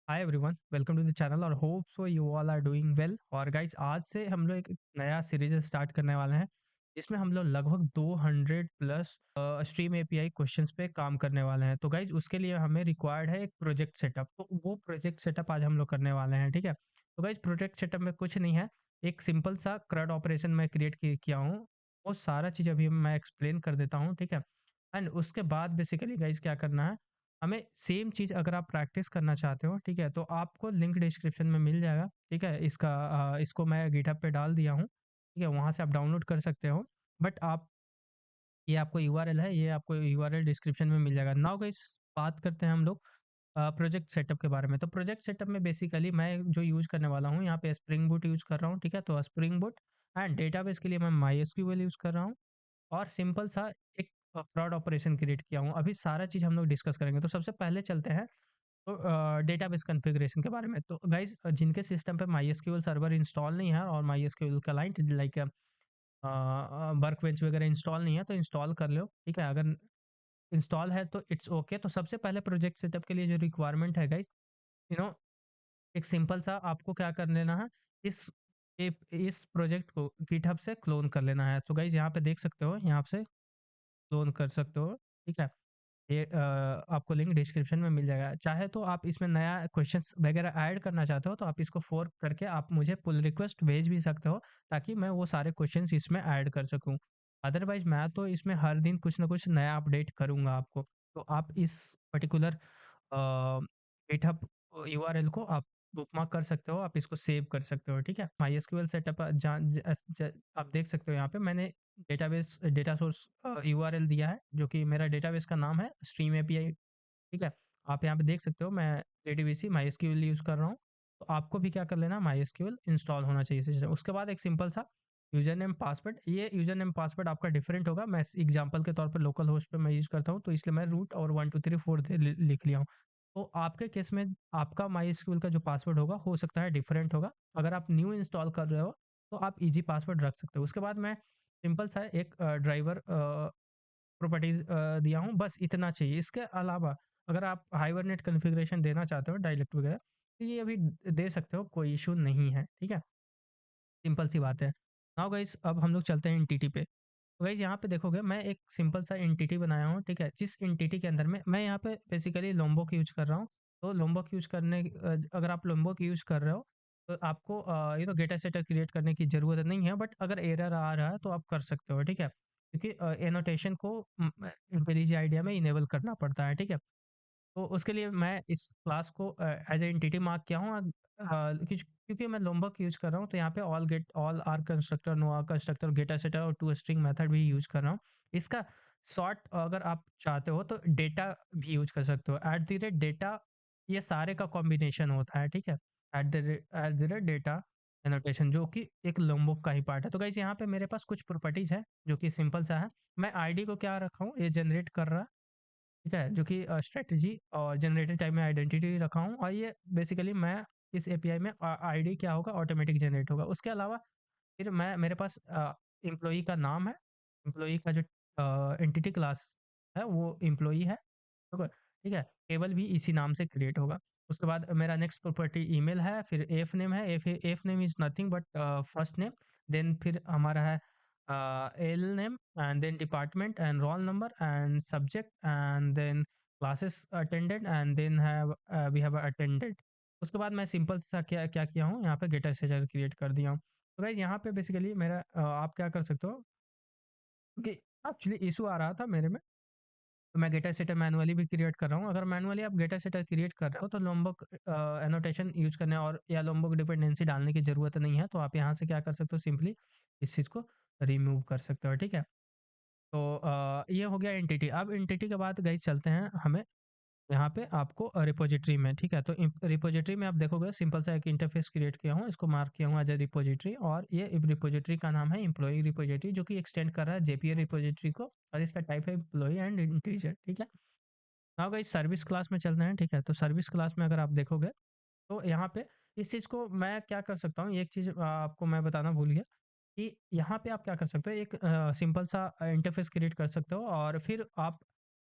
Hi everyone, welcome to the channel और hope so you all are doing well. और guys आज से हम लोग एक नया सीरीज स्टार्ट करने वाले हैं जिसमें हम लोग लगभग 200 प्लस स्ट्रीम एपीआई क्वेश्चंस पे काम करने वाले हैं। तो गाइज उसके लिए हमें रिक्वायर्ड है एक प्रोजेक्ट सेटअप। तो वो प्रोजेक्ट सेटअप आज हम लोग करने वाले हैं, ठीक है। तो गाइज प्रोजेक्ट सेटअप में कुछ नहीं है, एक सिंपल सा क्रड ऑपरेशन मैं क्रिएट किया हूँ। वो सारा चीज़ अभी मैं एक्सप्लेन कर देता हूँ, ठीक है। एंड उसके बाद बेसिकली गाइज क्या करना है, हमें सेम चीज़ अगर आप प्रैक्टिस करना चाहते हो, ठीक है, तो आपको लिंक डिस्क्रिप्शन में मिल जाएगा, ठीक है। इसको मैं गिटहब पे डाल दिया हूँ, ठीक है, वहाँ से आप डाउनलोड कर सकते हो। बट आप ये आपको यूआरएल है, ये आपको यूआरएल डिस्क्रिप्शन में मिल जाएगा। नाउ गाइस बात करते हैं हम लोग प्रोजेक्ट सेटअप के बारे में। तो प्रोजेक्ट सेटअप में बेसिकली मैं जो यूज़ करने वाला हूँ यहाँ पे स्प्रिंग बूट यूज़ कर रहा हूँ, ठीक है। तो स्प्रिंग बूट एंड डेटाबेस के लिए मैं माईएसक्यूएल यूज़ कर रहा हूँ और सिंपल सा एक फ्रॉड ऑपरेशन क्रिएट किया हूँ। अभी सारा चीज़ हम लोग डिस्कस करेंगे। तो सबसे पहले चलते हैं तो डेटाबेस कॉन्फ़िगरेशन के बारे में। तो गाइज़ जिनके सिस्टम पे माईएसक्यूएल सर्वर इंस्टॉल नहीं है और माईएसक्यूएल क्लाइंट लाइक वर्कबेंच वगैरह इंस्टॉल नहीं है तो इंस्टॉल कर लो, ठीक है। अगर इंस्टॉल है तो इट्स ओके। तो सबसे पहले प्रोजेक्ट सेटअप के लिए जो रिक्वायरमेंट है गाइज़, यू नो एक सिंपल सा आपको क्या कर लेना है, इस इस प्रोजेक्ट को गिटहब से क्लोन कर लेना है। तो गाइज़ यहाँ पे देख सकते हो, यहाँ से क्लोन कर सकते हो, ठीक है। ये आपको लिंक डिस्क्रिप्शन में मिल जाएगा। चाहे तो आप इसमें नया क्वेश्चंस वगैरह ऐड करना चाहते हो तो आप इसको फ़ोर्क करके आप मुझे पुल रिक्वेस्ट भेज भी सकते हो, ताकि मैं वो सारे क्वेश्चंस इसमें ऐड कर सकूँ। अदरवाइज़ मैं तो इसमें हर दिन कुछ ना कुछ नया अपडेट करूँगा आपको। तो आप इस पर्टिकुलर गिटहब यूआरएल को आप बुकमार्क कर सकते हो, आप इसको सेव कर सकते हो, ठीक है। माईएसक्यूएल सेटअप आप देख सकते हो, यहाँ पे मैंने डेटाबेस डेटा सोर्स यूआरएल दिया है, जो कि मेरा डेटाबेस का नाम है स्ट्रीम एपीआई, ठीक है। आप यहाँ पे देख सकते हो मैं जेडीबीसी माईएसक्यूएल यूज़ कर रहा हूँ। तो आपको भी क्या कर लेना, माईएसक्यूएल इंस्टॉल होना चाहिए सिस्टम। उसके बाद एक सिंपल सा यूज़र नेम पासवर्ड, ये यूज़र नेम पासवर्ड आपका डिफरेंट होगा। मैं एग्जांपल के तौर पे लोकल होस्ट पे मैं यूज़ करता हूँ, तो इसलिए मैं रूट और 1 2 3 4 लिख लिया हूँ। तो आपके केस में आपका माईएसक्यूएल का जो पासवर्ड होगा हो सकता है डिफरेंट होगा। अगर आप न्यू इंस्टॉल कर रहे हो तो आप ईज़ी पासवर्ड रख सकते हो। उसके बाद मैं सिंपल सा एक ड्राइवर प्रॉपर्टीज़ दिया हूँ, बस इतना चाहिए। इसके अलावा अगर आप हाइबरनेट कॉन्फ़िगरेशन देना चाहते हो डायलेक्ट वगैरह, तो ये अभी दे सकते हो, कोई इश्यू नहीं है, ठीक है? सिंपल सी बात है। नाउ गाइस अब हम लोग चलते हैं एंटिटी पे। तो गाइस यहाँ पे देखोगे मैं एक सिंपल सा एंटिटी बनाया हूँ, ठीक है? जिस एंटिटी के अंदर में मैं यहाँ पे बेसिकली लोम्बोक यूज़ कर रहा हूँ। तो लोम्बोक यूज़ अगर आप लोम्बोक यूज़ कर रहे हो तो आपको गेटा सेटअप क्रिएट करने की ज़रूरत नहीं है, बट अगर एरर आ रहा है तो आप कर सकते हो, ठीक है? क्योंकि एनोटेशन को IntelliJ आईडिया में इनेबल करना पड़ता है, ठीक है? तो उसके लिए मैं इस क्लास को एज ए एंटिटी मार्क किया हूँ। क्योंकि मैं लोम्बक यूज़ कर रहा हूँ तो यहाँ पे ऑल आर कंस्ट्रक्टर, नो आर कंस्ट्रक्टर, गेटा सेटर और टू स्ट्रिंग मेथड भी यूज़ कर रहा हूँ। इसका शॉर्ट अगर आप चाहते हो तो डेटा भी यूज़ कर सकते हो। एट द रेट डेटा, ये सारे का कॉम्बिनेशन होता है, ठीक है। At the rate data annotation, जो कि एक लोम्बक का ही पार्ट है। तो गाइस यहाँ पे मेरे पास कुछ प्रॉपर्टीज है जो कि सिंपल सा है। मैं आईडी को क्या रखा हूँ, ये जनरेट कर रहा है, ठीक है, जो कि स्ट्रैटेजी और जनरेटेड टाइप में आइडेंटिटी रखा हूँ। और ये बेसिकली मैं इस एपीआई में आईडी क्या होगा, ऑटोमेटिक जनरेट होगा। उसके अलावा फिर मैं मेरे पास एम्प्लॉई का नाम है, एम्प्लॉई का जो एंटिटी क्लास है वो एम्प्लॉई है, ठीक है। टेबल भी इसी नाम से क्रिएट होगा। उसके बाद मेरा नेक्स्ट प्रॉपर्टी ईमेल है, फिर एफ नेम है। F name is nothing but first name. Then फिर हमारा है L name and then department and roll number and subject and then classes attended and then have we have attended. उसके बाद मैं simple सा क्या क्या किया हूँ, यहाँ पे गेटर स्ट्रक्चर क्रिएट कर दिया हूँ। तो गाइस यहाँ पे बेसिकली मेरा आप क्या कर सकते हो कि एक्चुअली इशू आ रहा था मेरे में, तो मैं गेटर सेटर मैनुअली भी क्रिएट कर रहा हूँ। अगर मैनुअली आप गेटर सेटर क्रिएट कर रहे हो तो लोम्बक एनोटेशन यूज़ करने और या लोम्बक डिपेंडेंसी डालने की ज़रूरत नहीं है। तो आप यहाँ से क्या कर सकते हो, सिंपली इस चीज़ को रिमूव कर सकते हो, ठीक है। तो ये हो गया एंटिटी। अब एंटिटी के बाद गाइस चलते हैं हमें यहाँ पे आपको रिपॉजिटरी में, ठीक है। तो रिपॉजिटरी में आप देखोगे सिंपल सा एक इंटरफेस क्रिएट किया हूँ, इसको मार्क किया हूँ एज ए रिपॉजिटरी। और ये रिपॉजिटरी का नाम है एम्प्लॉई रिपॉजिटरी, जो कि एक्सटेंड कर रहा है जेपीए रिपॉजिटरी को। और इसका टाइप है एम्प्लॉई एंड इंटीजर, ठीक है। नाउ गाइस सर्विस क्लास में चलते हैं, ठीक है। तो सर्विस क्लास में अगर आप देखोगे तो यहाँ पे इस चीज़ को मैं क्या कर सकता हूँ, एक चीज़ आपको मैं बताना भूल गया कि यहाँ पे आप क्या कर सकते हो, एक सिंपल सा इंटरफेस क्रिएट कर सकते हो। और फिर आप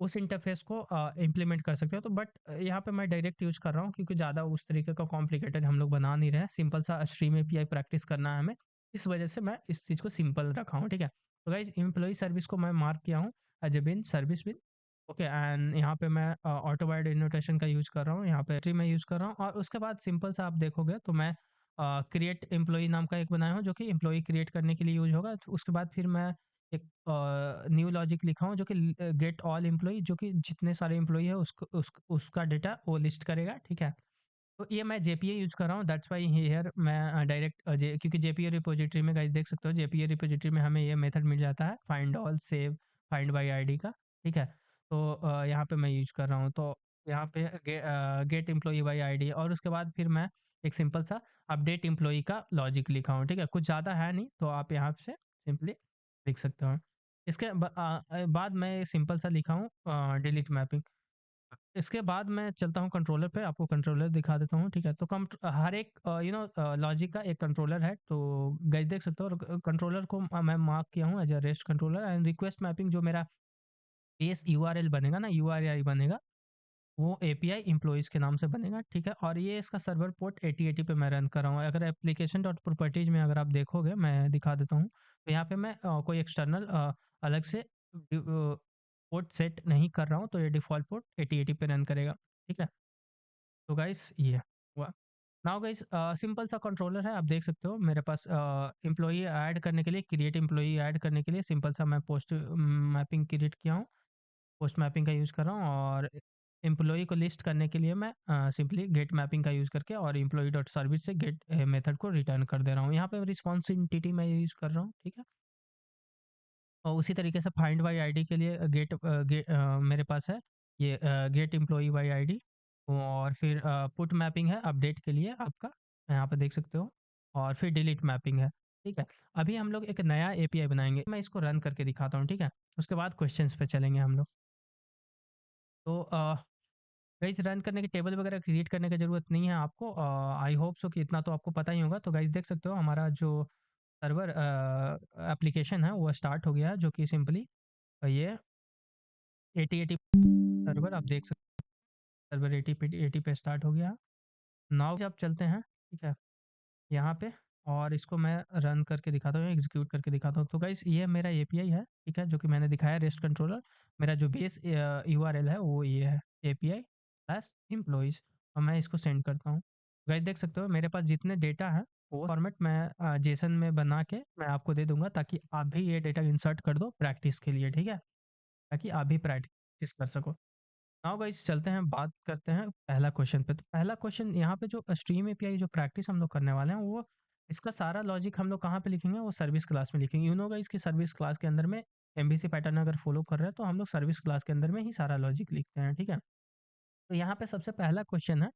उस इंटरफेस को इम्प्लीमेंट कर सकते हो। तो बट यहाँ पे मैं डायरेक्ट यूज़ कर रहा हूँ क्योंकि ज़्यादा उस तरीके का कॉम्प्लिकेटेड हम लोग बना नहीं रहे हैं। सिंपल सा स्ट्रीम एपीआई प्रैक्टिस करना है हमें, इस वजह से मैं इस चीज़ को सिंपल रखा हूँ, ठीक है। तो गाइस एम्प्लॉयी सर्विस को मैं मार्क किया हूँ as a bean service bean, okay. And यहाँ पे मैं ऑटो वाइड इनोटेशन का यूज़ कर रहा हूँ, यहाँ पे ट्री में यूज़ कर रहा हूँ। और उसके बाद सिंपल सा आप देखोगे तो मैं क्रिएट एम्प्लॉयी नाम का एक बनाया हूँ जो कि एम्प्लॉयी क्रिएट करने के लिए यूज होगा। तो उसके बाद फिर मैं एक न्यू लॉजिक लिखा हूँ जो कि गेट ऑल एम्प्लॉई, जो कि जितने सारे एम्प्लॉई है उसका डेटा वो लिस्ट करेगा, ठीक है। तो ये मैं जेपीए यूज कर रहा हूँ, दैट्स वाई हियर मैं डायरेक्ट क्योंकि जेपीए रिपोजिटरी में गाइस देख सकते हो, जेपीए रिपोजिटरी में हमें ये मेथड मिल जाता है find all save find by ID का, ठीक है। तो यहाँ पे मैं यूज कर रहा हूँ। तो यहाँ पे गेट एम्प्लॉई बाई आईडी, और उसके बाद फिर मैं एक सिंपल सा अपडेट एम्प्लॉई का लॉजिक लिखा हूँ, ठीक है। कुछ ज़्यादा है नहीं, तो आप यहाँ से सिंपली लिख सकते हो। इसके बाद मैं सिंपल सा लिखा हूँ डिलीट मैपिंग। इसके बाद मैं चलता हूँ कंट्रोलर पे, आपको कंट्रोलर दिखा देता हूँ, ठीक है। तो हर एक लॉजिक का एक कंट्रोलर है, तो गाइस देख सकते हो। और कंट्रोलर को मैं मार्क किया हूँ as a rest controller. And request mapping जो मेरा बेस यूआरएल बनेगा ना, यूआरआई बनेगा, वो एपीआई एम्प्लॉइज़ के नाम से बनेगा, ठीक है। और ये इसका सर्वर पोर्ट 8080 पे मैं रन कर रहा हूँ। अगर एप्लीकेशन डॉट प्रॉपर्टीज में अगर आप देखोगे, मैं दिखा देता हूँ, तो यहाँ पे मैं कोई एक्सटर्नल अलग से पोर्ट सेट नहीं कर रहा हूँ, तो ये डिफ़ॉल्ट पोर्ट 8080 पे रन करेगा, ठीक है। तो गाइस ये हुआ। नाउ गाइस सिंपल सा कंट्रोलर है, आप देख सकते हो मेरे पास एम्प्लॉई ऐड करने के लिए, क्रिएट एम्प्लॉई ऐड करने के लिए सिंपल सा मैं पोस्ट मैपिंग क्रिएट किया हूँ, पोस्ट मैपिंग का यूज़ कर रहा हूँ। और एम्प्लॉई को लिस्ट करने के लिए मैं सिंपली गेट मैपिंग का यूज़ करके और एम्प्लॉई डॉट सर्विस से गेट मेथड को रिटर्न कर दे रहा हूँ। यहाँ पे रिस्पॉन्स एंटिटी मैं यूज़ कर रहा हूँ, ठीक है। और उसी तरीके से फाइंड बाई आईडी के लिए मेरे पास है ये गेट एम्प्लॉई बाई आईडी। और फिर पुट मैपिंग है अपडेट के लिए आपका, यहाँ पे देख सकते हो। और फिर डिलीट मैपिंग है, ठीक है। अभी हम लोग एक नया एपीआई बनाएंगे, मैं इसको रन करके दिखाता हूँ, ठीक है। उसके बाद क्वेश्चंस पे चलेंगे हम लोग। तो गाइस रन करने की टेबल वगैरह क्रिएट करने की ज़रूरत नहीं है आपको। आई होप सो कि इतना तो आपको पता ही होगा। तो गाइस देख सकते हो हमारा जो सर्वर एप्लीकेशन है वो स्टार्ट हो गया है, जो कि सिंपली ये 8080 सर्वर आप देख सकते हो, सर्वर 80 पे स्टार्ट हो गया। नाउ जब चलते हैं, ठीक है, यहाँ पे। और इसको मैं रन करके दिखाता हूँ, एग्जीक्यूट करके दिखाता हूँ। तो गाइस ये मेरा एपीआई है, ठीक है, जो कि मैंने दिखाया रेस्ट कंट्रोलर। मेरा जो बेस यूआरएल है वो ये है, एपीआई प्लस एम्प्लॉइज़। और मैं इसको सेंड करता हूँ। गाइस देख सकते हो मेरे पास जितने डेटा है वो फॉर्मेट मैं जेसन में बना के मैं आपको दे दूंगा, ताकि आप भी ये डेटा इंसर्ट कर दो प्रैक्टिस के लिए, ठीक है, ताकि आप भी प्रैक्टिस कर सको। नाउ गाइस चलते हैं, बात करते हैं पहला क्वेश्चन पे। तो पहला क्वेश्चन यहाँ पे जो स्ट्रीम एपीआई जो प्रैक्टिस हम लोग करने वाले हैं, वो इसका सारा लॉजिक हम लोग कहाँ पे लिखेंगे, वो सर्विस क्लास में लिखेंगे। यू नो गाइस कि सर्विस क्लास के अंदर में एमवीसी पैटर्न अगर फॉलो कर रहे हैं तो हम लोग सर्विस क्लास के अंदर में ही सारा लॉजिक लिखते हैं, ठीक है। तो यहाँ पे सबसे पहला क्वेश्चन है,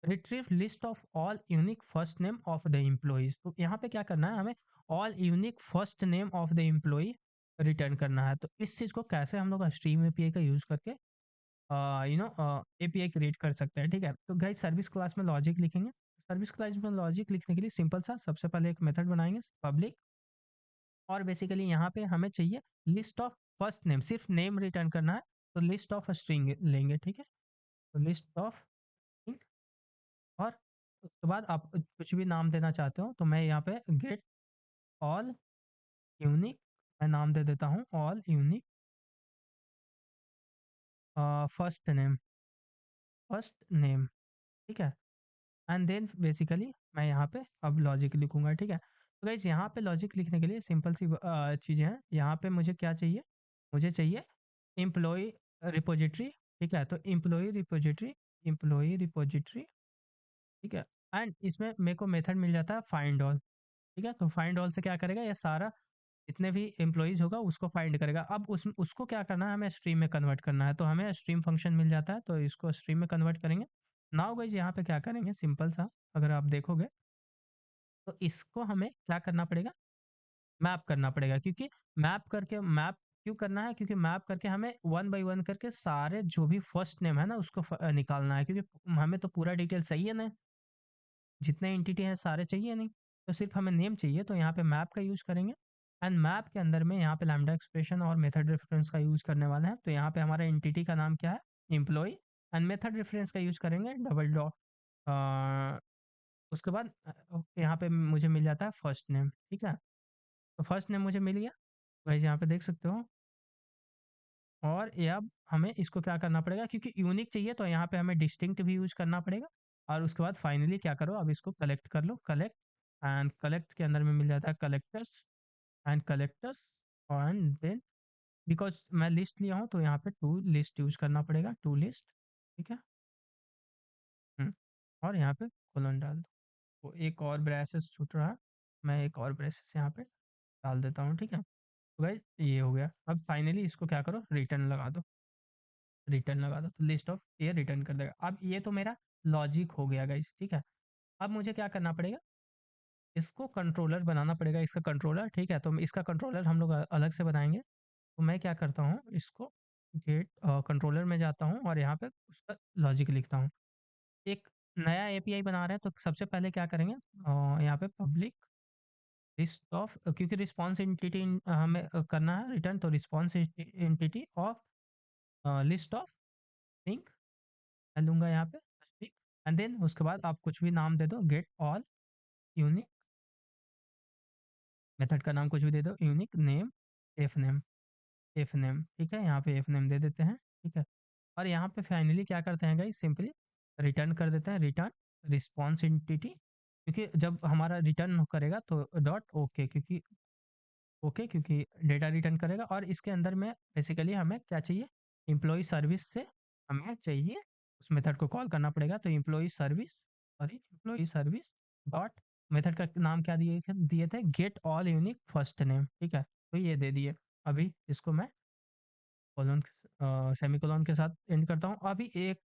retrieve list of all unique first name of the employees. तो यहाँ पे क्या करना है हमें, all unique first name of the employee return करना है। तो इस चीज़ को कैसे हम लोग स्ट्रीम एपीआई का यूज़ करके एपीआई क्रिएट कर सकते हैं, ठीक है। तो गाइस सर्विस क्लास में लॉजिक लिखेंगे। सर्विस क्लास में लॉजिक लिखने के लिए सिंपल सा सबसे पहले एक मेथड बनाएंगे पब्लिक। और बेसिकली यहाँ पे हमें चाहिए लिस्ट ऑफ फर्स्ट नेम, सिर्फ नेम रिटर्न करना है। तो लिस्ट ऑफ स्ट्रिंग लेंगे, ठीक है। तो लिस्ट ऑफ, और उसके बाद आप कुछ भी नाम देना चाहते हो, तो मैं यहाँ पे गेट ऑल यूनिक मैं नाम दे देता हूँ, ऑल यूनिक फर्स्ट नेम, ठीक है। एंड देन बेसिकली मैं यहाँ पे अब लॉजिक लिखूंगा, ठीक है। तो गाइस यहाँ पे लॉजिक लिखने के लिए सिंपल सी चीज़ें हैं। यहाँ पे मुझे क्या चाहिए, मुझे चाहिए एम्प्लॉय रिपोजिटरी, ठीक है। तो एम्प्लॉय रिपोजिटरी, ठीक है। एंड इसमें मेरे को मेथड मिल जाता है फाइंड ऑल, ठीक है। तो फाइंड ऑल से क्या करेगा, ये सारा जितने भी एम्प्लॉइज़ होगा उसको फाइंड करेगा। अब उसको क्या करना है, हमें स्ट्रीम में कन्वर्ट करना है। तो हमें स्ट्रीम फंक्शन मिल जाता है, तो इसको स्ट्रीम में कन्वर्ट करेंगे। नाउ गाइस यहाँ पे क्या करेंगे, सिंपल सा अगर आप देखोगे तो इसको हमें क्या करना पड़ेगा, मैप करना पड़ेगा। क्योंकि मैप क्यों करना है, क्योंकि मैप करके हमें वन बाय वन करके सारे जो भी फर्स्ट नेम है ना उसको निकालना है। क्योंकि हमें तो पूरा डिटेल चाहिए ना, जितने एंटिटी हैं सारे चाहिए नहीं, तो सिर्फ हमें नेम चाहिए। तो यहाँ पे मैप का यूज़ करेंगे। एंड मैप के अंदर में यहाँ पे लैम्डा एक्सप्रेशन और मेथड रेफरेंस का यूज करने वाले हैं। तो यहाँ पे हमारा एंटिटी का नाम क्या है, एम्प्लॉय, एंड मेथड रेफरेंस का यूज करेंगे डबल डॉट। उसके बाद यहाँ पे मुझे मिल जाता है फर्स्ट नेम, ठीक है। तो फर्स्ट नेम मुझे मिल गया, वैसे यहाँ पे देख सकते हो। और ये अब हमें इसको क्या करना पड़ेगा, क्योंकि यूनिक चाहिए तो यहाँ पे हमें डिस्टिंक्ट भी यूज करना पड़ेगा। और उसके बाद फाइनली क्या करो, अब इसको कलेक्ट कर लो, कलेक्ट। एंड कलेक्ट के अंदर में मिल जाता है collectors, and collectors. And then because मैं लिस्ट लिया हूँ तो यहाँ पे टू लिस्ट यूज करना पड़ेगा, टू लिस्ट, ठीक है। और यहाँ पे कोलन डाल दो। तो एक और ब्रेसेस छूट रहा है, मैं एक और ब्रेसेस यहाँ पे डाल देता हूँ, ठीक है। तो गाइस ये हो गया। अब फाइनली इसको क्या करो, रिटर्न लगा दो, रिटर्न लगा दो, तो लिस्ट ऑफ ये रिटर्न कर देगा। अब ये तो मेरा लॉजिक हो गया गाइस, ठीक है। अब मुझे क्या करना पड़ेगा, इसको कंट्रोलर बनाना पड़ेगा, इसका कंट्रोलर, ठीक है। तो इसका कंट्रोलर हम लोग अलग से बनाएंगे। तो मैं क्या करता हूँ, इसको गेट कंट्रोलर में जाता हूँ और यहाँ पे उसका लॉजिक लिखता हूँ। एक नया एपीआई बना रहे हैं तो सबसे पहले क्या करेंगे, यहाँ पे पब्लिक लिस्ट ऑफ, क्योंकि रिस्पॉन्स एंटिटी हमें करना है रिटर्न, तो response entity of list of string मैं लूँगा यहाँ पे स्ट्रिंग। एंड देन उसके बाद आप कुछ भी नाम दे दो, गेट ऑल यूनिक, मेथड का नाम कुछ भी दे दो, unique name, F name, F name, ठीक है। यहाँ पे एफ नेम दे देते हैं, ठीक है। और यहाँ पे फाइनली क्या करते हैं गाइस, सिंपली रिटर्न कर देते हैं, रिटर्न रिस्पॉन्स एंटिटी, क्योंकि जब हमारा रिटर्न करेगा तो डॉट ओके, क्योंकि ओके क्योंकि डेटा रिटर्न करेगा। और इसके अंदर में बेसिकली हमें क्या चाहिए, एम्प्लॉय सर्विस से हमें चाहिए, उस मेथड को कॉल करना पड़ेगा। तो employee service, sorry employee service dot, method का नाम क्या दिए थे, get all unique first name, ठीक है। तो ये दे दिए। अभी इसको मैं कोलोन सेमी कोलोन के साथ एंड करता हूँ। अभी एक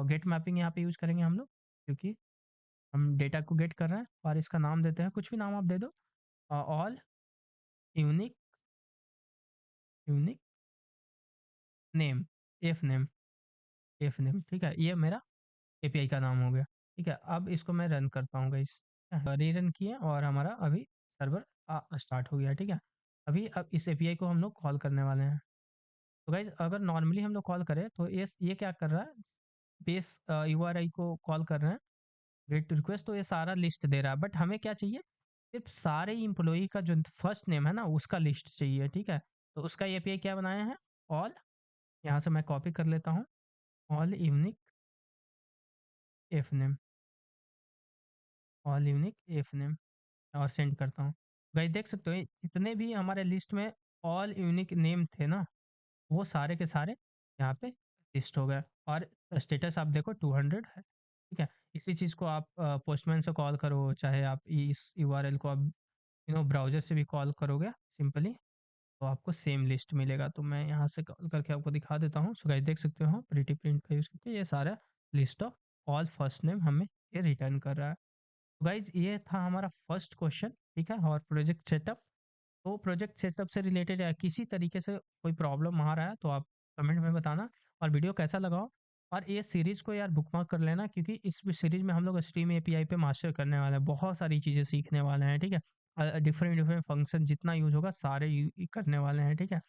गेट मैपिंग यहाँ पे यूज करेंगे हम लोग, क्योंकि हम डेटा को गेट कर रहे हैं। और इसका नाम देते हैं, कुछ भी नाम आप दे दो, all unique, unique name, F name, F name, ठीक है। ये मेरा एपीआई का नाम हो गया, ठीक है। अब इसको मैं रन करता हूँ गाइस, रीरन किए और हमारा अभी सर्वर स्टार्ट हो गया, ठीक है। अभी अब इस एपीआई को हम लोग कॉल करने वाले हैं। तो गाइस अगर नॉर्मली हम लोग कॉल करें तो ये क्या कर रहा है, बेस यूआरआई को कॉल कर रहे हैं, गेट रिक्वेस्ट, तो ये सारा लिस्ट दे रहा है। बट हमें क्या चाहिए, सिर्फ सारे इम्प्लॉई का जो फर्स्ट नेम है ना उसका लिस्ट चाहिए, ठीक है। तो उसका एपीआई क्या बनाया है, ऑल, यहाँ से मैं कॉपी कर लेता हूँ, all unique F name, all unique F name, और सेंड करता हूँ। गाइस देख सकते हो जितने भी हमारे लिस्ट में ऑल यूनिक नेम थे ना, वो सारे के सारे यहाँ पे लिस्ट हो गए। और स्टेटस आप देखो 200 है, ठीक है। इसी चीज़ को आप पोस्टमैन से कॉल करो, चाहे आप इस यूआरएल को आप ब्राउज़र से भी कॉल करोगे सिंपली, तो आपको सेम लिस्ट मिलेगा। तो मैं यहाँ से कॉल करके आपको दिखा देता हूँ। सो गाइस देख सकते हो प्रिटी प्रिंट का यूज़ करके ये सारा list of all first name हमें ये रिटर्न कर रहा है। गाइज ये था हमारा फर्स्ट क्वेश्चन, ठीक है। और प्रोजेक्ट सेटअप, तो प्रोजेक्ट सेटअप से रिलेटेड या किसी तरीके से कोई प्रॉब्लम आ रहा है तो आप कमेंट में बताना। और वीडियो कैसा लगा, और ये सीरीज़ को यार बुकमार्क कर लेना, क्योंकि इस सीरीज़ में हम लोग स्ट्रीम एपीआई पे मास्टर करने वाले हैं, बहुत सारी चीज़ें सीखने वाले हैं, ठीक है। डिफरेंट डिफरेंट फंक्शन जितना यूज होगा सारे करने वाले हैं, ठीक है।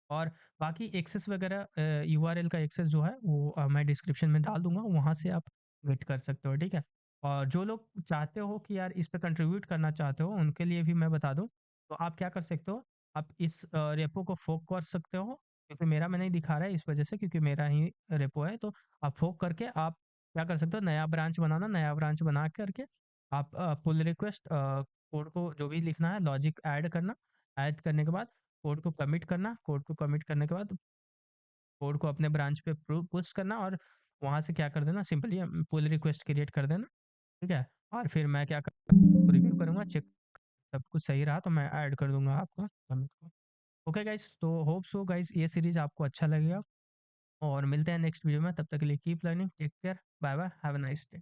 और बाकी एक्सेस वगैरह यूआरएल का एक्सेस जो है वो मैं डिस्क्रिप्शन में डाल दूंगा, वहाँ से आप गेट कर सकते हो, ठीक है। और जो लोग चाहते हो कि यार इस पे कंट्रीब्यूट करना चाहते हो उनके लिए भी मैं बता दूं, तो आप क्या कर सकते हो, आप इस रेपो को फोक कर सकते हो, क्योंकि मेरा में नहीं दिखा रहा है इस वजह से, क्योंकि मेरा ही रेपो है। तो आप फोक करके आप क्या कर सकते हो, नया ब्रांच बनाना, नया ब्रांच बना करके आप पुल रिक्वेस्ट कोड को जो भी लिखना है लॉजिक ऐड करना, ऐड करने के बाद कोड को कमिट करना, कोड को कमिट करने के बाद कोड को अपने ब्रांच पे पुश करना, और वहाँ से क्या कर देना, सिंपली पुल रिक्वेस्ट क्रिएट कर देना, ठीक है। और फिर मैं क्या रिव्यू करूँगा, चेक सब कुछ सही रहा तो मैं ऐड कर दूंगा आपका कमिट को। ओके गाइस, तो होप सो गाइस ये सीरीज आपको अच्छा लगेगा, और मिलते हैं नेक्स्ट वीडियो में। तब तक के लिए keep learning, take care, bye bye, have a nice day.